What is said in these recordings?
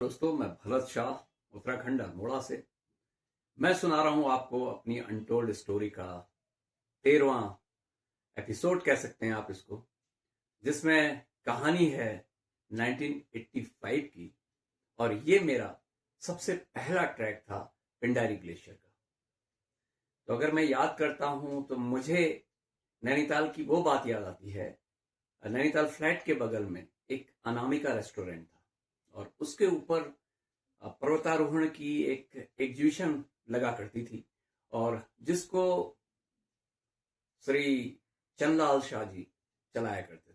दोस्तों, मैं भरत शाह उत्तराखंड अल्मोड़ा से मैं सुना रहा हूं आपको अपनी अनटोल्ड स्टोरी का 13वां एपिसोड कह सकते हैं आप इसको, जिसमें कहानी है 1985 की। और ये मेरा सबसे पहला ट्रैक था पिंडारी ग्लेशियर का। तो अगर मैं याद करता हूं तो मुझे नैनीताल की वो बात याद आती है। नैनीताल फ्लैट के बगल में एक अनामिका रेस्टोरेंट था और उसके ऊपर पर्वतारोहण की एक एग्जीबिशन लगा करती थी, और जिसको श्री चंदलाल शाह जी चलाया करते थे।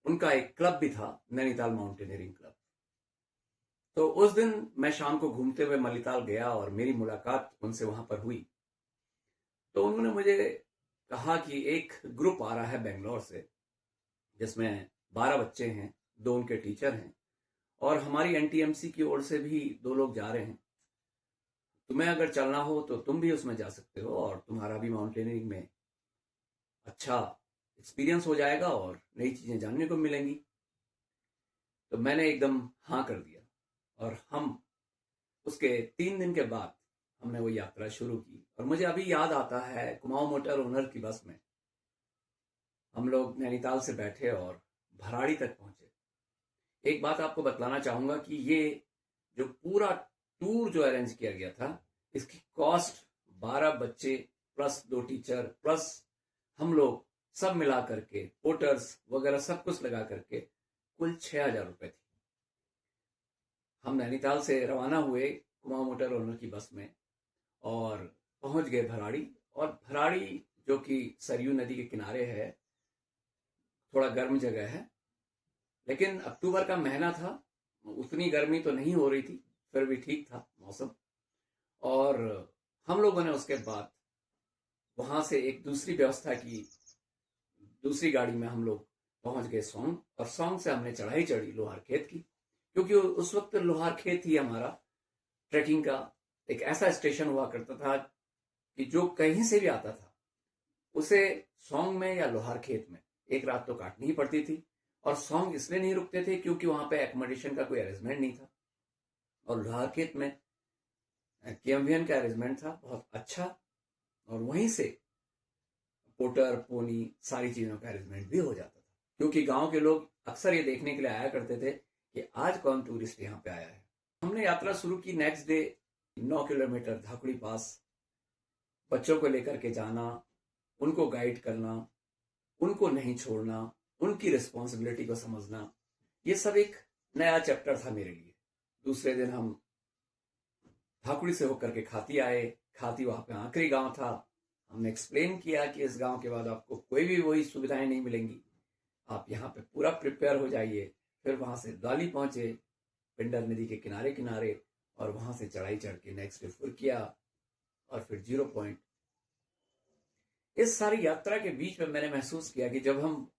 उनका एक क्लब भी था, नैनीताल माउंटेनियरिंग क्लब। तो उस दिन मैं शाम को घूमते हुए मलिताल गया और मेरी मुलाकात उनसे वहां पर हुई। तो उन्होंने मुझे कहा कि एक ग्रुप आ रहा है बेंगलोर से, जिसमें 12 बच्चे हैं, 2 उनके टीचर हैं, और हमारी एनटीएमसी की ओर से भी 2 लोग जा रहे हैं। तुम्हें अगर चलना हो तो तुम भी उसमें जा सकते हो और तुम्हारा भी माउंटेनियरिंग में अच्छा एक्सपीरियंस हो जाएगा और नई चीजें जानने को मिलेंगी। तो मैंने एकदम हाँ कर दिया और हम उसके 3 दिन के बाद हमने वो यात्रा शुरू की। और मुझे अभी याद आता है, कुमाऊं मोटर ओनर की बस में हम लोग नैनीताल से बैठे और भराड़ी तक पहुंचे। एक बात आपको बतलाना चाहूंगा कि ये जो पूरा टूर जो अरेंज किया गया था, इसकी कॉस्ट 12 बच्चे प्लस 2 टीचर प्लस हम लोग सब मिला करके, पोर्टर्स वगैरह सब कुछ लगा करके कुल 6,000 रुपए थी। हम नैनीताल से रवाना हुए कुमाऊं मोटर ओनर की बस में और पहुंच गए भराड़ी। और भराड़ी जो कि सरयू नदी के किनारे है, थोड़ा गर्म जगह है, लेकिन अक्टूबर का महीना था, उतनी गर्मी तो नहीं हो रही थी, फिर भी ठीक था मौसम। और हम लोगों ने उसके बाद वहां से एक दूसरी व्यवस्था की, दूसरी गाड़ी में हम लोग पहुंच गए सोंग, और सोंग से हमने चढ़ाई चढ़ी लोहार खेत की, क्योंकि उस वक्त लोहार खेत ही हमारा ट्रैकिंग का एक ऐसा स्टेशन हुआ करता था कि जो कहीं से भी आता था उसे सोंग में या लोहार खेत में एक रात तो काटनी ही पड़ती थी। और सोंग इसलिए नहीं रुकते थे क्योंकि वहां पे एकोमोडेशन का कोई अरेंजमेंट नहीं था, और लोहार खेत में केएमवीएन का अरेंजमेंट था बहुत अच्छा, और वहीं से पोटर पोनी सारी चीजों का अरेंजमेंट भी हो जाता था, क्योंकि गांव के लोग अक्सर ये देखने के लिए आया करते थे कि आज कौन टूरिस्ट यहाँ पे आया है। हमने यात्रा शुरू की नेक्स्ट डे। 9 किलोमीटर धाकुड़ी पास बच्चों को लेकर के जाना, उनको गाइड करना, उनको नहीं छोड़ना, उनकी रिस्पॉन्सिबिलिटी को समझना, ये सब एक नया चैप्टर था मेरे लिए। दूसरे दिन हम धाकुड़ी से होकर के खाती आए। खाती वहां पे आखिरी गांव था। हमने एक्सप्लेन किया कि इस गांव के बाद आपको कोई भी वही सुविधाएं नहीं मिलेंगी, आप यहाँ पे पूरा प्रिपेयर हो जाइए। फिर वहां से द्वाली पहुंचे, पिंडर नदी के किनारे किनारे, और वहां से चढ़ाई चढ़ के नेक्स्ट डे फुरकिया, और फिर 0 पॉइंट। इस सारी यात्रा के बीच में मैंने महसूस किया कि जब हम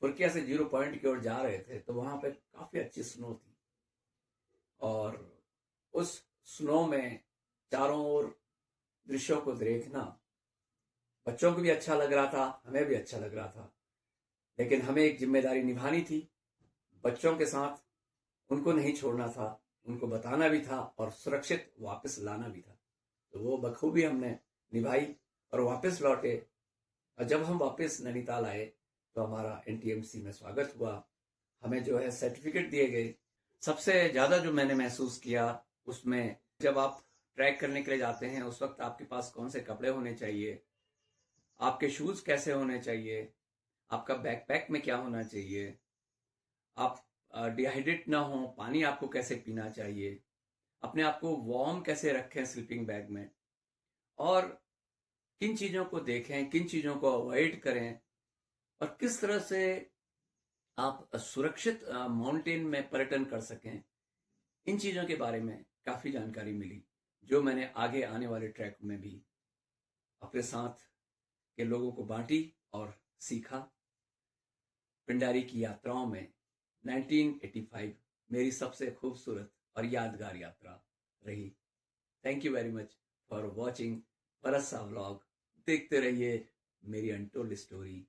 फुरकिया से 0 पॉइंट की ओर जा रहे थे तो वहां पे काफी अच्छी स्नो थी, और उस स्नो में चारों ओर दृश्यों को देखना बच्चों को भी अच्छा लग रहा था, हमें भी अच्छा लग रहा था। लेकिन हमें एक जिम्मेदारी निभानी थी, बच्चों के साथ उनको नहीं छोड़ना था, उनको बताना भी था और सुरक्षित वापस लाना भी था। तो वो बखूबी हमने निभाई और वापस लौटे। और जब हम वापस नैनीताल आए तो हमारा एनटीएमसी में स्वागत हुआ, हमें जो है सर्टिफिकेट दिए गए। सबसे ज्यादा जो मैंने महसूस किया उसमें, जब आप ट्रैक करने के लिए जाते हैं उस वक्त आपके पास कौन से कपड़े होने चाहिए, आपके शूज कैसे होने चाहिए, आपका बैकपैक में क्या होना चाहिए, आप डिहाइड्रेट ना हो, पानी आपको कैसे पीना चाहिए, अपने आप को वार्म कैसे रखें स्लीपिंग बैग में, और किन चीजों को देखें, किन चीजों को अवॉइड करें, और किस तरह से आप सुरक्षित माउंटेन में पर्यटन कर सकें। इन चीजों के बारे में काफी जानकारी मिली, जो मैंने आगे आने वाले ट्रैक में भी अपने साथ के लोगों को बांटी और सीखा। पिंडारी की यात्राओं में 1985 मेरी सबसे खूबसूरत और यादगार यात्रा रही। Thank you very much for watching Parsa vlog. देखते रहिए मेरी अनटोल्ड स्टोरी।